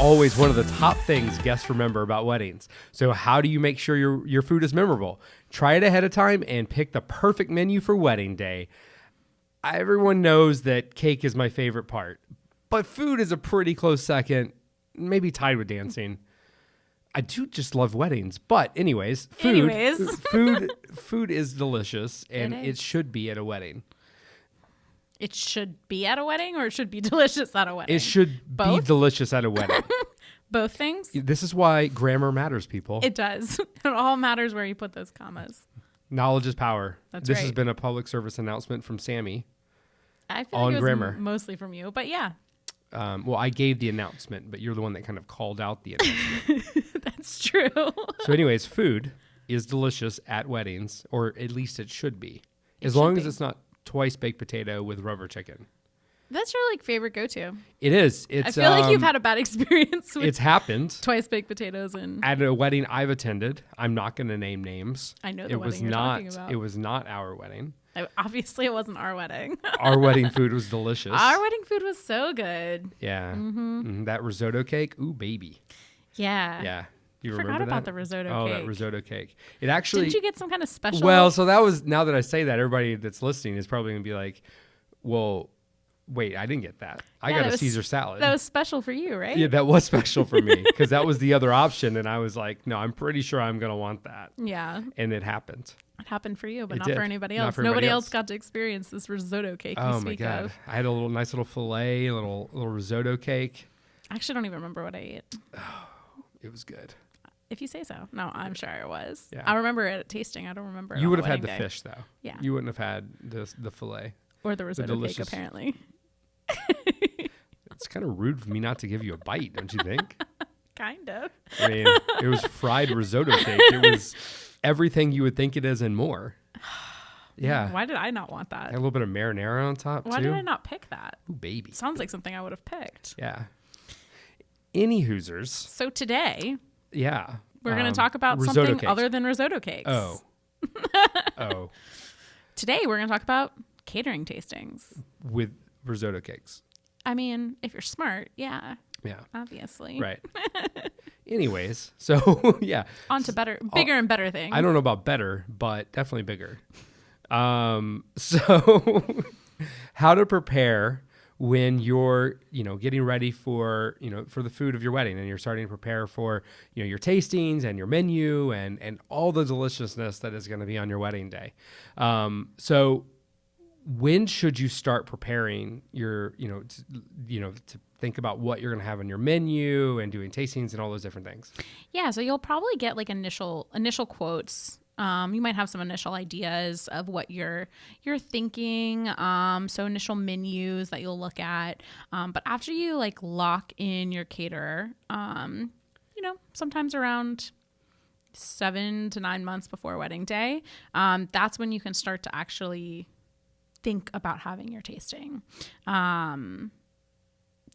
always one of the top things guests remember about weddings. So how do you make sure your food is memorable? Try it ahead of time and pick the perfect menu for wedding day. Everyone knows that cake is my favorite part, but food is a pretty close second, maybe tied with dancing. I do just love weddings, but anyways, food is delicious, and it should be at a wedding. It should be at a wedding, or it should be delicious at a wedding? It should be delicious at a wedding. Both things? This is why grammar matters, people. It does. It all matters where you put those commas. Knowledge is power. This right. has been a public service announcement from Samie. I feel on like it was grammar. Mostly from you, but yeah. Well, I gave the announcement, but you're the one that kind of called out the announcement. That's true. So anyways, food is delicious at weddings, or at least it should be. As long as it's not twice baked potato with rubber chicken. That's your favorite go-to. It is. I feel like you've had a bad experience with it's happened. Twice baked potatoes and at a wedding I've attended. I'm not going to name names. I know the wedding you're talking about. It was not our wedding. Obviously, it wasn't our wedding. Our wedding food was delicious. Our wedding food was so good. Yeah. Mm-hmm. That risotto cake. Ooh, baby. Yeah. Yeah. You forgot remember about that? the risotto cake. Oh, that risotto cake. It actually. Didn't you get some kind of special? Well, so that was, now that I say that, everybody that's listening is probably going to be like, well, wait, I didn't get that. I got a Caesar salad. That was special for you, right? Yeah, that was special for me because that was the other option. And I was like, no, I'm pretty sure I'm going to want that. Yeah. And it happened. It happened for you, but not did. for anybody Not else. for anybody Nobody else else got to experience this risotto cake you Oh my speak God. of. I had a nice little filet, a little risotto cake. I actually don't even remember what I ate. Oh, it was good. If you say so. No, I'm sure it was. Yeah. I remember it tasting. I don't remember it. You on would have had wedding the day. fish, though. Yeah. You wouldn't have had the filet. Or the risotto cake, delicious- apparently. It's kind of rude for me not to give you a bite, don't you think? Kind of. I mean, it was fried risotto cake. It was everything you would think it is and more. Yeah. Why did I not want that? A little bit of marinara on top, Why too. did I not pick that? Ooh, baby. Sounds like something I would have picked. Yeah. Any Hoosers. So today, Yeah. we're going to talk about risotto something cakes. other than risotto cakes. Oh. Oh. Today, we're going to talk about catering tastings. With risotto cakes. I mean, if you're smart, yeah, Yeah. obviously. Right. Anyways, so yeah. On to bigger and better things. I don't know about better, but definitely bigger. So how to prepare when you're, getting ready for, for the food of your wedding, and you're starting to prepare for, your tastings and your menu and all the deliciousness that is going to be on your wedding day. So when should you start preparing your, to think about what you're going to have on your menu and doing tastings and all those different things? Yeah, so you'll probably get initial quotes. You might have some initial ideas of what you're thinking. So initial menus that you'll look at. But after you lock in your caterer, sometimes around 7 to 9 months before wedding day, that's when you can start to actually think about having your tasting.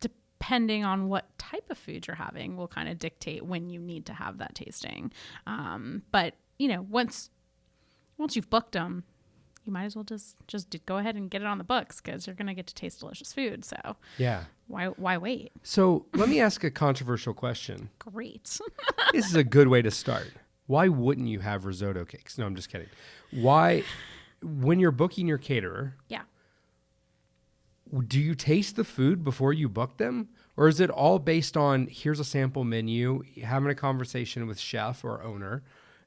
Depending on what type of food you're having will kind of dictate when you need to have that tasting. But once you've booked them, you might as well just go ahead and get it on the books, because you're going to get to taste delicious food. So yeah, why wait? So let me ask a controversial question. Great. This is a good way to start. Why wouldn't you have risotto cakes? No, I'm just kidding. Why, when you're booking your caterer, Yeah. do you taste the food before you book them? Or is it all based on, here's a sample menu, having a conversation with chef or owner,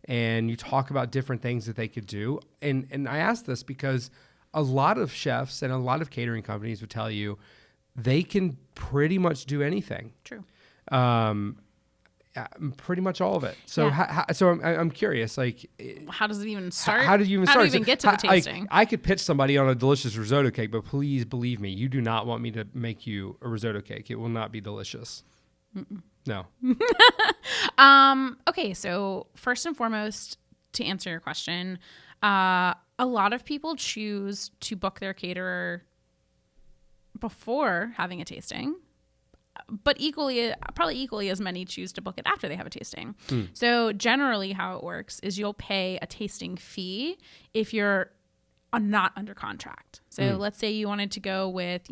and you talk about different things that they could do? And I ask this because a lot of chefs and a lot of catering companies would tell you they can pretty much do anything. True. Pretty much all of it. So, Yeah. I'm curious, How does it even start? how did you even start? How do you even get to the tasting? I could pitch somebody on a delicious risotto cake, but please believe me, you do not want me to make you a risotto cake. It will not be delicious. Mm-mm. No. Okay, so first and foremost, to answer your question, a lot of people choose to book their caterer before having a tasting, but probably equally as many choose to book it after they have a tasting. So generally how it works is you'll pay a tasting fee if you're not under contract. So let's say you wanted to go with,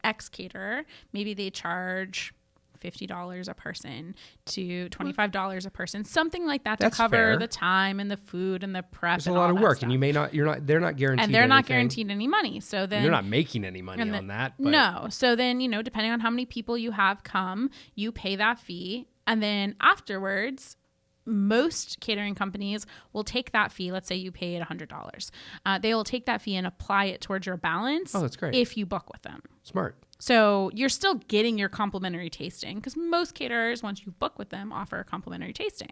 X caterer, maybe they charge $50 a person to $25 a person, something like that, to That's cover fair. the time and the food and the prep. It's and a lot all of that work, stuff. and they're not guaranteed. And they're not anything. guaranteed any money. So then They're not making any money on that. But no. So then, depending on how many people you have come, you pay that fee. And then afterwards, most catering companies will take that fee. Let's say you paid $100. They will take that fee and apply it towards your balance. Oh, that's great. If you book with them. Smart. So you're still getting your complimentary tasting, because most caterers, once you book with them, offer a complimentary tasting.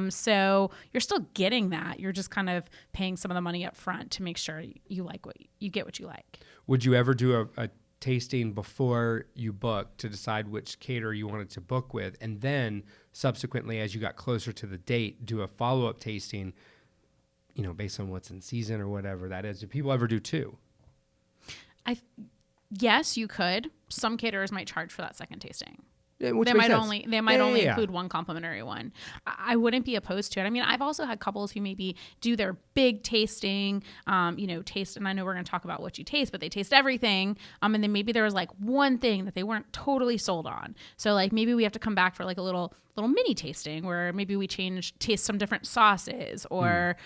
So you're still getting that. You're just kind of paying some of the money up front to make sure you like you get what you like. Would you ever do a tasting before you book to decide which caterer you wanted to book with, and then subsequently, as you got closer to the date, do a follow-up tasting, based on what's in season or whatever that is? Do people ever do two? Yes, you could. Some caterers might charge for that second tasting. Yeah, They might only include one complimentary one. I wouldn't be opposed to it. I mean, I've also had couples who maybe do their big tasting, taste, and I know we're going to talk about what you taste, but they taste everything. And then maybe there was like one thing that they weren't totally sold on. So like maybe we have to come back for like a little mini tasting where maybe we taste some different sauces or,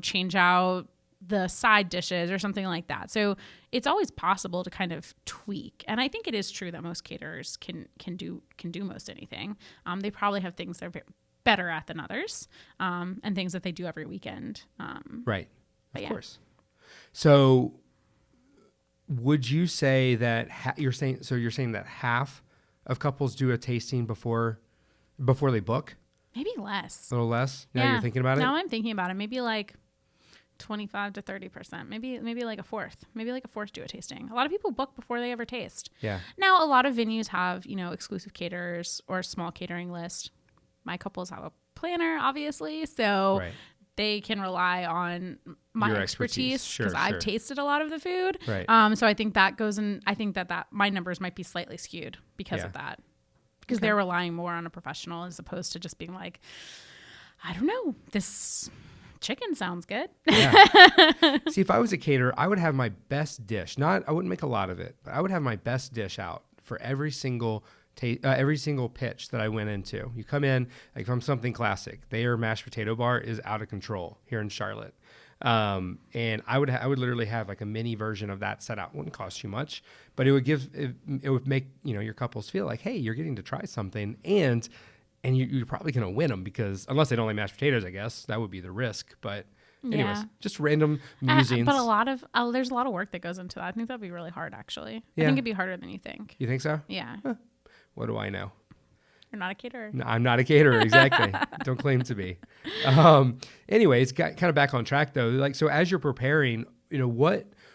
change out the side dishes or something like that. So it's always possible to kind of tweak. And I think it is true that most caterers can do most anything. They probably have things they're better at than others, and things that they do every weekend. Right. Of course. So would you say that you're saying that half of couples do a tasting before they book? Maybe less. A little less? Now you're thinking about it? Now I'm thinking about it. Maybe like 25 to 30%, maybe like a fourth do a tasting. A lot of people book before they ever taste. Yeah. Now a lot of venues have, exclusive caterers or small catering list. My couples have a planner, obviously, so they can rely on my expertise because I've tasted a lot of the food. Right. So I think that goes in. I think that my numbers might be slightly skewed because of that, because they're relying more on a professional as opposed to just being like, I don't know, this chicken sounds good. Yeah. See, if I was a caterer, I would have my best dish. I wouldn't make a lot of it, but I would have my best dish out for every single pitch that I went into. You come in, like from something classic, their mashed potato bar is out of control here in Charlotte. And I would literally have like a mini version of that set out. It wouldn't cost you much, but it would make, your couples feel like, hey, you're getting to try something, and you're probably going to win them, because unless they don't like mashed potatoes, I guess that would be the risk. But anyways, just random musings. But there's a lot of work that goes into that. I think that'd be really hard, actually. Yeah. I think it'd be harder than you think. You think so? Yeah. Huh. What do I know? You're not a caterer. No, I'm not a caterer. Exactly. Don't claim to be. Anyways, kind of back on track though. Like, so as you're preparing,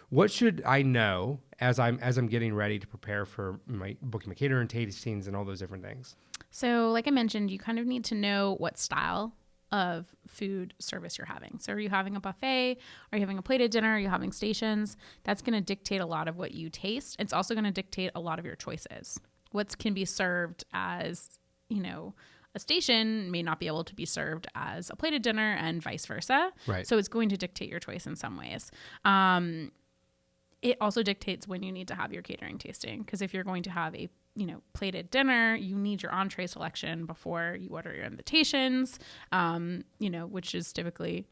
what should I know as I'm getting ready to prepare for booking my catering, tastings, and all those different things? So like I mentioned, you kind of need to know what style of food service you're having. So are you having a buffet? Are you having a plated dinner? Are you having stations? That's going to dictate a lot of what you taste. It's also going to dictate a lot of your choices. What can be served as, a station may not be able to be served as a plated dinner, and vice versa. Right. So it's going to dictate your choice in some ways. It also dictates when you need to have your catering tasting, because if you're going to have a plated dinner, you need your entree selection before you order your invitations, which is typically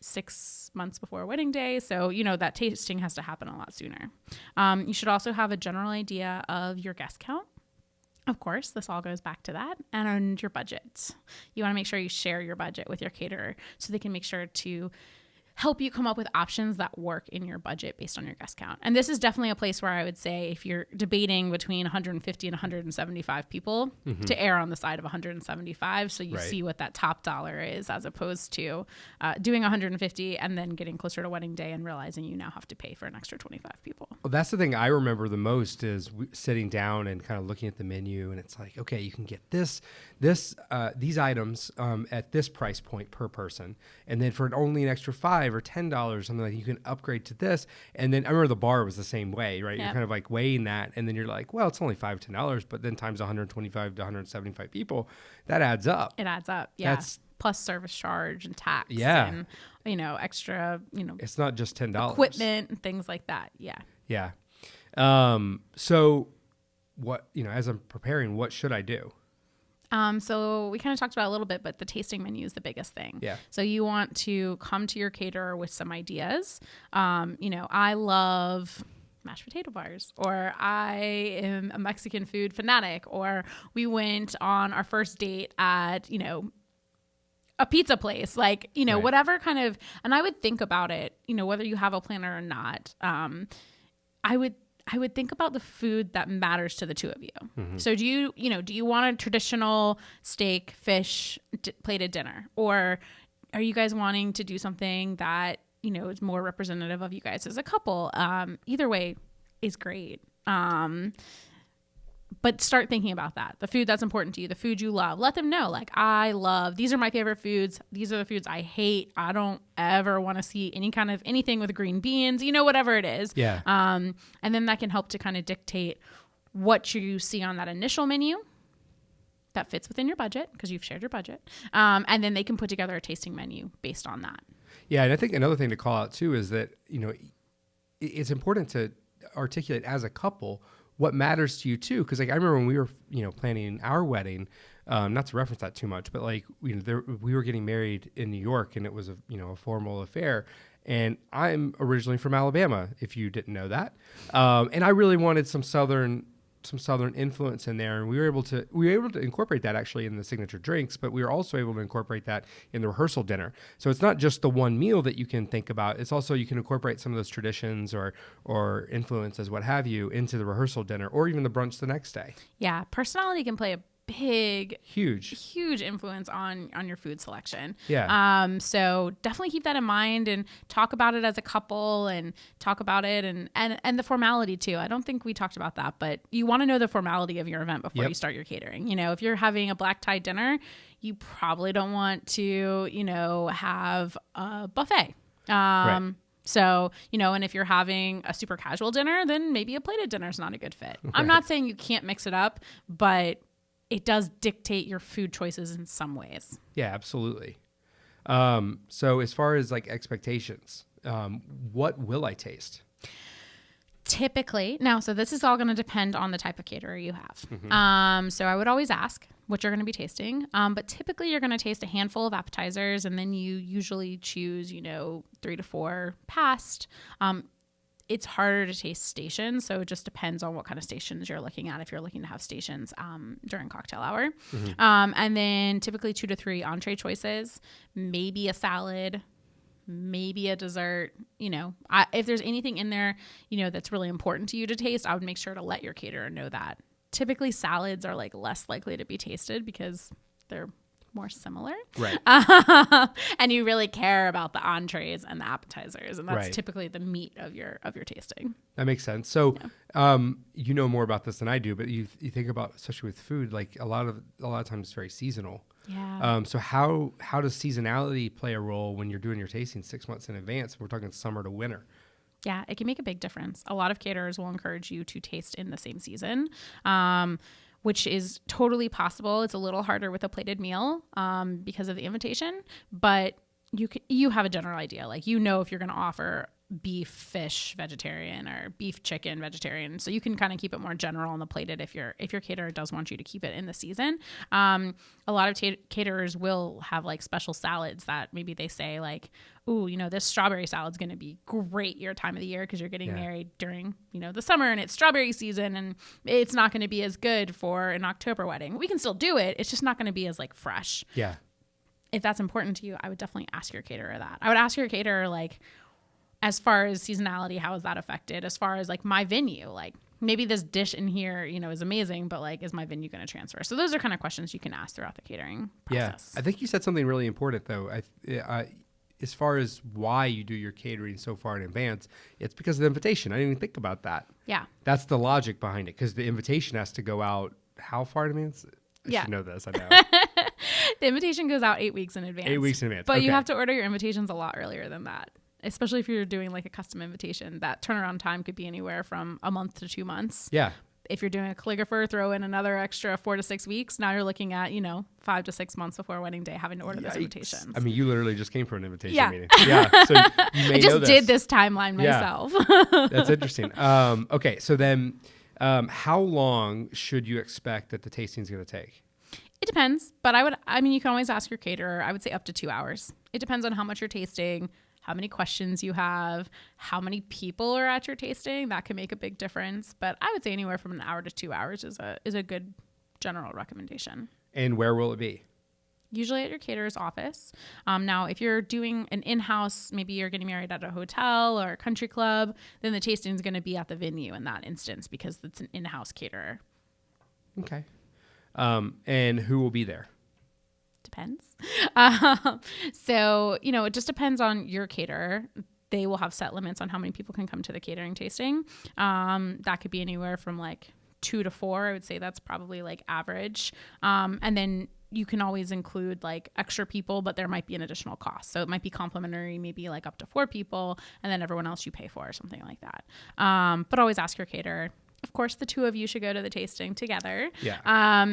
6 months before wedding day. So, that tasting has to happen a lot sooner. You should also have a general idea of your guest count. Of course, this all goes back to that, and your budget. You want to make sure you share your budget with your caterer so they can make sure to help you come up with options that work in your budget based on your guest count. And this is definitely a place where I would say, if you're debating between 150 and 175 people, to err on the side of 175, so you see what that top dollar is, as opposed to doing 150 and then getting closer to wedding day and realizing you now have to pay for an extra 25 people. Well, that's the thing I remember the most, is sitting down and kind of looking at the menu, and it's like, okay, you can get these items at this price point per person, and then for only an extra $5 or $10, something like, you can upgrade to this. And then I remember the bar was the same way, right? Yep. You're kind of like weighing that, and then you're like, well, it's only $5, $10, but then times 125 to 175 people, that adds up. It adds up. Yeah. That's plus service charge and tax. Yeah. And, extra, it's not just $10. Equipment and things like that. Yeah. Yeah. So what, as I'm preparing, what should I do? So we kind of talked about it a little bit, but the tasting menu is the biggest thing. Yeah. So you want to come to your caterer with some ideas. I love mashed potato bars, or I am a Mexican food fanatic, or we went on our first date at, a pizza place, like, Right. whatever kind of, and I would think about it, whether you have a planner or not. I would think about the food that matters to the two of you. Mm-hmm. So do you want a traditional steak, fish plated dinner, or are you guys wanting to do something that, is more representative of you guys as a couple? Either way is great. But start thinking about that. The food that's important to you, the food you love. Let them know, like, these are my favorite foods. These are the foods I hate. I don't ever want to see anything with green beans, whatever it is. Yeah. And then that can help to kind of dictate what you see on that initial menu that fits within your budget, because you've shared your budget. And then they can put together a tasting menu based on that. Yeah. And I think another thing to call out too is that, it's important to articulate as a couple what matters to you too. Cause like I remember when we were, planning our wedding, not to reference that too much, but like, we were getting married in New York, and it was a formal affair. And I'm originally from Alabama, if you didn't know that. And I really wanted some Southern influence in there, and we were able to incorporate that actually in the signature drinks, but we were also able to incorporate that in the rehearsal dinner. So it's not just the one meal that you can think about, it's also you can incorporate some of those traditions or influences, what have you, into the rehearsal dinner or even the brunch the next day. Yeah, personality can play a huge influence on your food selection. Yeah. So definitely keep that in mind and talk about it as a couple, and talk about it and the formality too. I don't think we talked about that, but you want to know the formality of your event before you start your catering. If you're having a black tie dinner, you probably don't want to, have a buffet. Right. So, and if you're having a super casual dinner, then maybe a plated dinner is not a good fit. Right. I'm not saying you can't mix it up, but it does dictate your food choices in some ways. Yeah, absolutely. So as far as like expectations, what will I taste? Typically, so this is all going to depend on the type of caterer you have. Mm-hmm. So I would always ask what you're going to be tasting. But typically you're going to taste a handful of appetizers, and then you usually choose, 3 to 4 past. It's harder to taste stations, so it just depends on what kind of stations you're looking at, if you're looking to have stations during cocktail hour. Mm-hmm. And then typically 2 to 3 entree choices, maybe a salad, maybe a dessert. If there's anything in there, that's really important to you to taste, I would make sure to let your caterer know that. Typically salads are like less likely to be tasted because they're more similar. Right. And you really care about the entrees and the appetizers, and that's right. typically the meat of your tasting. That makes sense. So, you know more about this than I do, but you think about, especially with food, like a lot of times it's very seasonal. Yeah. So how does seasonality play a role when you're doing your tasting 6 months in advance? We're talking summer to winter. Yeah, it can make a big difference. A lot of caterers will encourage you to taste in the same season, which is totally possible. It's a little harder with a plated meal because of the invitation, but you have a general idea. Like, if you're going to offer beef, fish, vegetarian, or beef, chicken, vegetarian. So you can kind of keep it more general on the plated if your caterer does want you to keep it in the season. A lot of caterers will have like special salads that maybe they say like, ooh, this strawberry salad's going to be great your time of the year because you're getting married during, the summer and it's strawberry season, and it's not going to be as good for an October wedding. We can still do it. It's just not going to be as like fresh. Yeah. If that's important to you, I would definitely ask your caterer that. I would ask your caterer, like, as far as seasonality, how is that affected? As far as like my venue, like maybe this dish in here, is amazing, but like, is my venue going to transfer? So those are kind of questions you can ask throughout the catering process. Yeah. I think you said something really important though. As far as why you do your catering so far in advance, it's because of the invitation. I didn't even think about that. Yeah. That's the logic behind it, because the invitation has to go out how far in advance? I should know this. I know. The invitation goes out 8 weeks in advance. 8 weeks in advance. But okay. you have to order your invitations a lot earlier than that, especially if you're doing like a custom invitation. That turnaround time could be anywhere from a month to 2 months. Yeah. If you're doing a calligrapher, throw in another extra 4 to 6 weeks. Now you're looking at, 5 to 6 months before wedding day having to order those invitations. I mean, you literally just came from an invitation meeting. Yeah. So you may I just did this timeline myself. That's interesting. Okay. So then How long should you expect that the tasting is going to take? It depends, but you can always ask your caterer. I would say up to 2 hours. It depends on how much you're tasting, how many questions you have, how many people are at your tasting. That can make a big difference. But I would say anywhere from an hour to 2 hours is a good general recommendation. And where will it be? Usually at your caterer's office. Now, if you're doing an in-house, maybe you're getting married at a hotel or a country club, then the tasting is going to be at the venue in that instance because it's an in-house caterer. Okay. And who will be there? Depends. So, it just depends on your caterer. They will have set limits on how many people can come to the catering tasting. That could be anywhere from like 2 to 4. I would say that's probably like average. And then you can always include like extra people, but there might be an additional cost. So it might be complimentary, maybe like up to 4 people, and then everyone else you pay for or something like that. But always ask your caterer. Of course, the 2 of you should go to the tasting together. Yeah.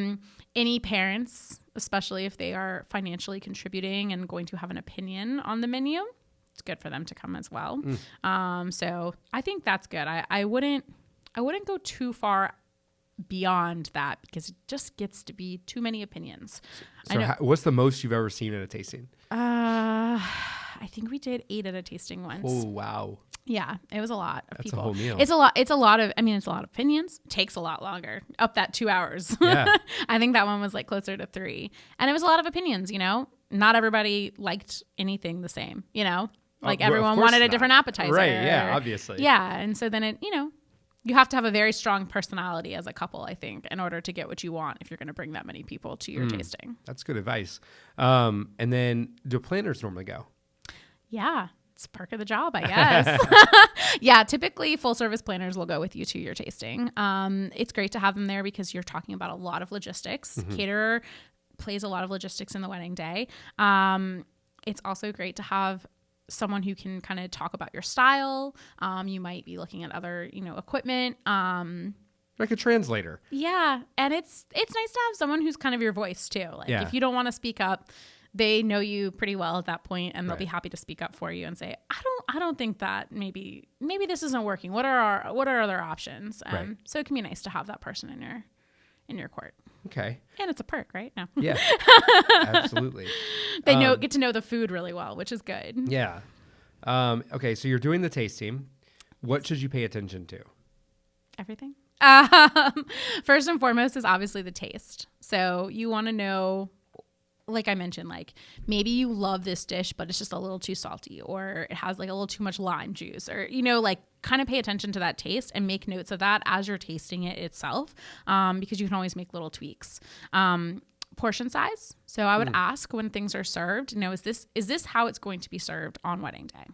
Any parents, especially if they are financially contributing and going to have an opinion on the menu, it's good for them to come as well. So I think that's good. I wouldn't go too far beyond that because it just gets to be too many opinions. So what's the most you've ever seen at a tasting? I think we did 8 at a tasting once. Oh, wow. Yeah, it was a lot of That's people. a whole meal. It's a lot of opinions. It takes a lot longer. Up that 2 hours. Yeah. I think that one was like closer to 3. And it was a lot of opinions, Not everybody liked anything the same, Like everyone wanted a different appetizer. Right, yeah, obviously. Yeah, and so then you have to have a very strong personality as a couple, I think, in order to get what you want if you're going to bring that many people to your tasting. That's good advice. And then do planners normally go? Yeah. It's perk of the job, I guess. Yeah, typically full service planners will go with you to your tasting. It's great to have them there because you're talking about a lot of logistics. Caterer plays a lot of logistics in the wedding day. It's also great to have someone who can kind of talk about your style. You might be looking at other, equipment. Like a translator. Yeah, and it's nice to have someone who's kind of your voice too. Like if you don't want to speak up, they know you pretty well at that point, and they'll be happy to speak up for you and say, I don't think that maybe this isn't working. What are other options? So it can be nice to have that person in your court. Okay. And it's a perk, right? No. Yeah. Absolutely. They get to know the food really well, which is good. Yeah. Okay, so you're doing the tasting. What should you pay attention to? Everything. First and foremost is obviously the taste. So you want to know, like I mentioned, like maybe you love this dish, but it's just a little too salty, or it has like a little too much lime juice, or, like kind of pay attention to that taste and make notes of that as you're tasting it itself. Because you can always make little tweaks. Portion size. So I would ask when things are served, is this how it's going to be served on wedding day?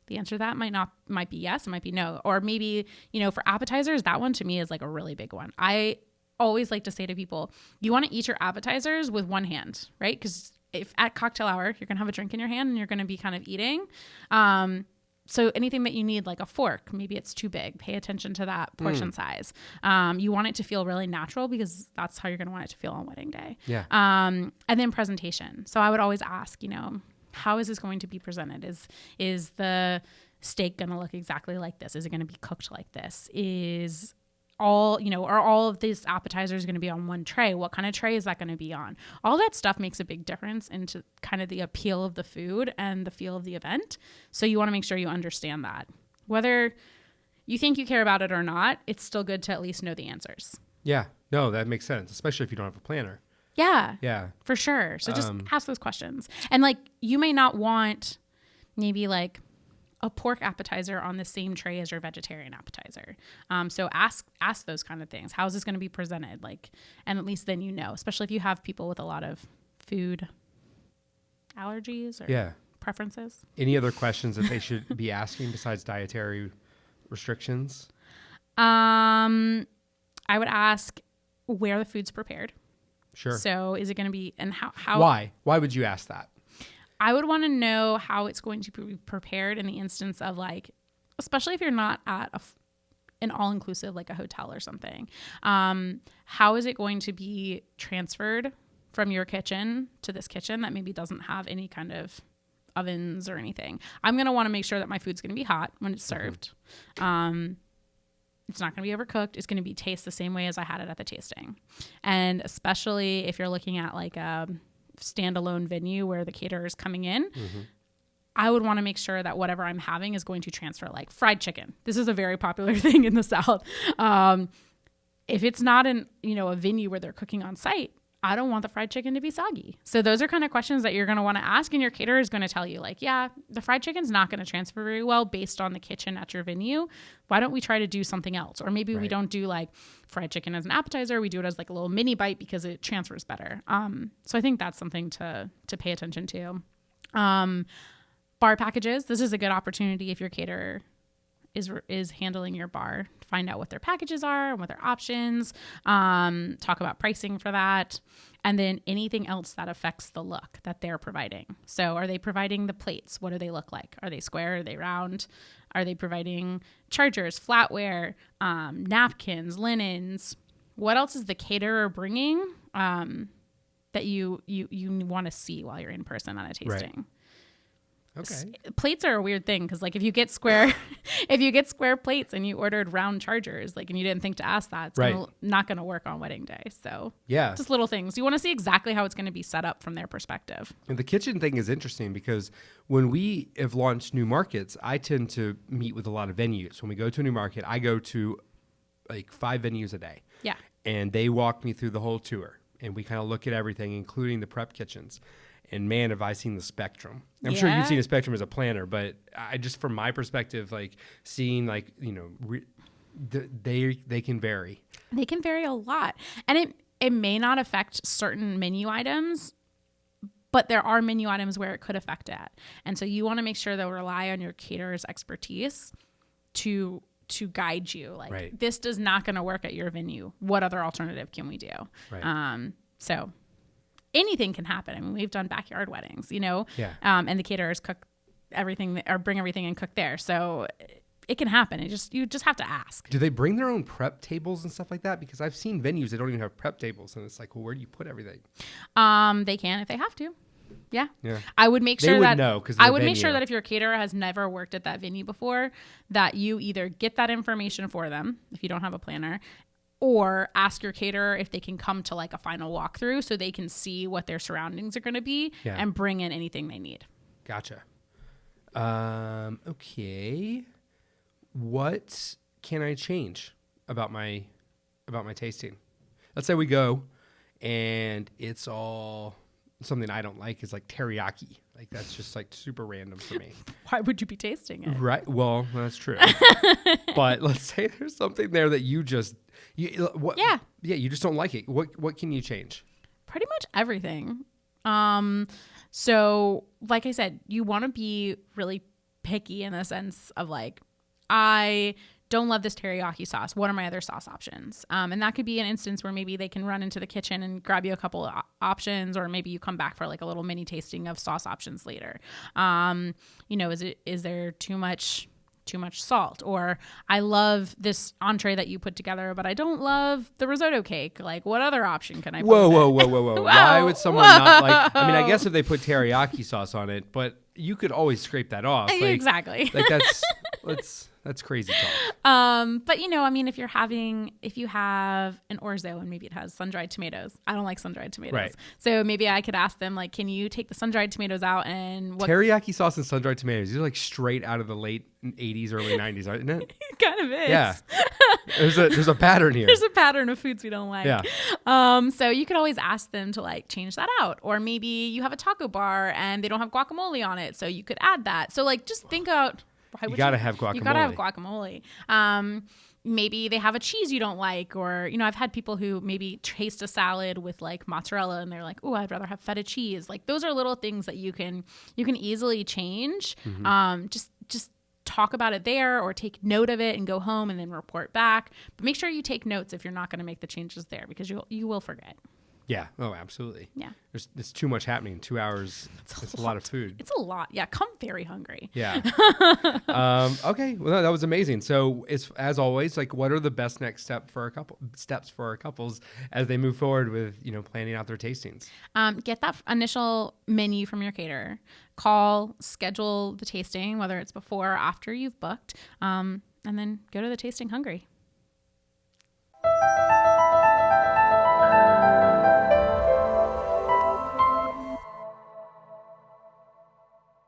The answer to that might be yes, it might be no. Or maybe, for appetizers, that one to me is like a really big one. I always like to say to people, you want to eat your appetizers with one hand, right? Because if at cocktail hour, you're going to have a drink in your hand and you're going to be kind of eating. So anything that you need, like a fork, maybe it's too big. Pay attention to that portion size. You want it to feel really natural because that's how you're going to want it to feel on wedding day. Yeah. And then presentation. So I would always ask, how is this going to be presented? Is the steak going to look exactly like this? Is it going to be cooked like this? Are all of these appetizers going to be on one tray? What kind of tray is that going to be on? All that stuff makes a big difference into kind of the appeal of the food and the feel of the event. So you want to make sure you understand that. Whether you think you care about it or not, it's still good to at least know the answers. Yeah. No, that makes sense, especially if you don't have a planner. Yeah. Yeah. For sure. So just ask those questions. And like, you may not want maybe like a pork appetizer on the same tray as your vegetarian appetizer. So ask those kind of things. How is this going to be presented? And at least then especially if you have people with a lot of food allergies or preferences. Any other questions that they should be asking besides dietary restrictions? I would ask where the food's prepared. Sure. So is it going to be, and how? Why would you ask that? I would want to know how it's going to be prepared in the instance of especially if you're not at an all-inclusive, like a hotel or something. How is it going to be transferred from your kitchen to this kitchen that maybe doesn't have any kind of ovens or anything? I'm going to want to make sure that my food's going to be hot when it's served. It's not going to be overcooked. It's going to be taste the same way as I had it at the tasting. And especially if you're looking at like a standalone venue where the caterer is coming in, I would want to make sure that whatever I'm having is going to transfer, like fried chicken. This is a very popular thing in the South. If it's not in, a venue where they're cooking on site, I don't want the fried chicken to be soggy. So those are kind of questions that you're going to want to ask, and your caterer is going to tell you like, yeah, the fried chicken's not going to transfer very well based on the kitchen at your venue. Why don't we try to do something else? Or maybe we don't do like fried chicken as an appetizer. We do it as like a little mini bite because it transfers better. So I think that's something to pay attention to. Bar packages. This is a good opportunity if your caterer is handling your bar. Find out what their packages are and what their options. Talk about pricing for that. And then anything else that affects the look that they're providing. So are they providing the plates? What do they look like? Are they square? Are they round? Are they providing chargers, flatware, napkins, linens? What else is the caterer bringing that you want to see while you're in person on a tasting? Right. Okay. Plates are a weird thing because like if you get square plates and you ordered round chargers, like, and you didn't think to ask that, it's not going to work on wedding day. So yeah, just little things. You want to see exactly how it's going to be set up from their perspective. And the kitchen thing is interesting because when we have launched new markets, I tend to meet with a lot of venues. When we go to a new market, I go to like 5 venues a day. Yeah. And they walk me through the whole tour, and we kind of look at everything, including the prep kitchens. And man, have I seen the spectrum. I'm sure you've seen a spectrum as a planner, but I just, from my perspective, like seeing like, they can vary. They can vary a lot. And it may not affect certain menu items, but there are menu items where it could affect it. And so you want to make sure that rely on your caterer's expertise to guide you. Like this is not going to work at your venue. What other alternative can we do? Right. So anything can happen. I mean, we've done backyard weddings, Yeah. And the caterers cook everything or bring everything and cook there. So it can happen. You just have to ask. Do they bring their own prep tables and stuff like that? Because I've seen venues that don't even have prep tables, and it's like, well, where do you put everything? They can if they have to. Yeah. I would make sure they would that know, I would make sure that if your caterer has never worked at that venue before, that you either get that information for them if you don't have a planner, or ask your caterer if they can come to like a final walkthrough so they can see what their surroundings are going to be and bring in anything they need. Gotcha. Okay. What can I change about my tasting? Let's say we go and it's all something I don't like is like teriyaki. Like that's just like super random for me. Why would you be tasting it? Right. Well, that's true. But let's say there's something there that you just you just don't like it. What can you change? Pretty much everything. So like I said, you want to be really picky in the sense of like, I don't love this teriyaki sauce. What are my other sauce options? And that could be an instance where maybe they can run into the kitchen and grab you a couple of options, or maybe you come back for like a little mini tasting of sauce options later. Is there too much salt? Or I love this entree that you put together, but I don't love the risotto cake. Like, what other option can I put? Whoa. Why would someone not like, I mean, I guess if they put teriyaki sauce on it, but you could always scrape that off. Like, exactly. Like that's crazy talk. But if you have an orzo and maybe it has sun-dried tomatoes. I don't like sun-dried tomatoes. Right. So maybe I could ask them, like, can you take the sun-dried tomatoes out and teriyaki sauce and sun-dried tomatoes? These are like straight out of the late 80s, early 90s, aren't it? It kind of is. Yeah. There's a pattern here. There's a pattern of foods we don't like. Yeah. So you could always ask them to like change that out. Or maybe you have a taco bar and they don't have guacamole on it, so you could add that. So like just think out. You gotta have guacamole. You gotta have guacamole. Maybe they have a cheese you don't like, or I've had people who maybe taste a salad with like mozzarella and they're like, oh, I'd rather have feta cheese. Like those are little things that you can easily change. Mm-hmm. Just talk about it there, or take note of it and go home and then report back. But make sure you take notes if you're not going to make the changes there, because you will forget. Yeah. Oh, absolutely. Yeah. There's too much happening. 2 hours. It's a lot of food. It's a lot. Yeah. Come very hungry. Yeah. Okay. Well, no, that was amazing. So as always, like, what are the best next steps for our couples as they move forward with, planning out their tastings? Get that initial menu from your caterer. Call, schedule the tasting, whether it's before or after you've booked, and then go to the tasting hungry.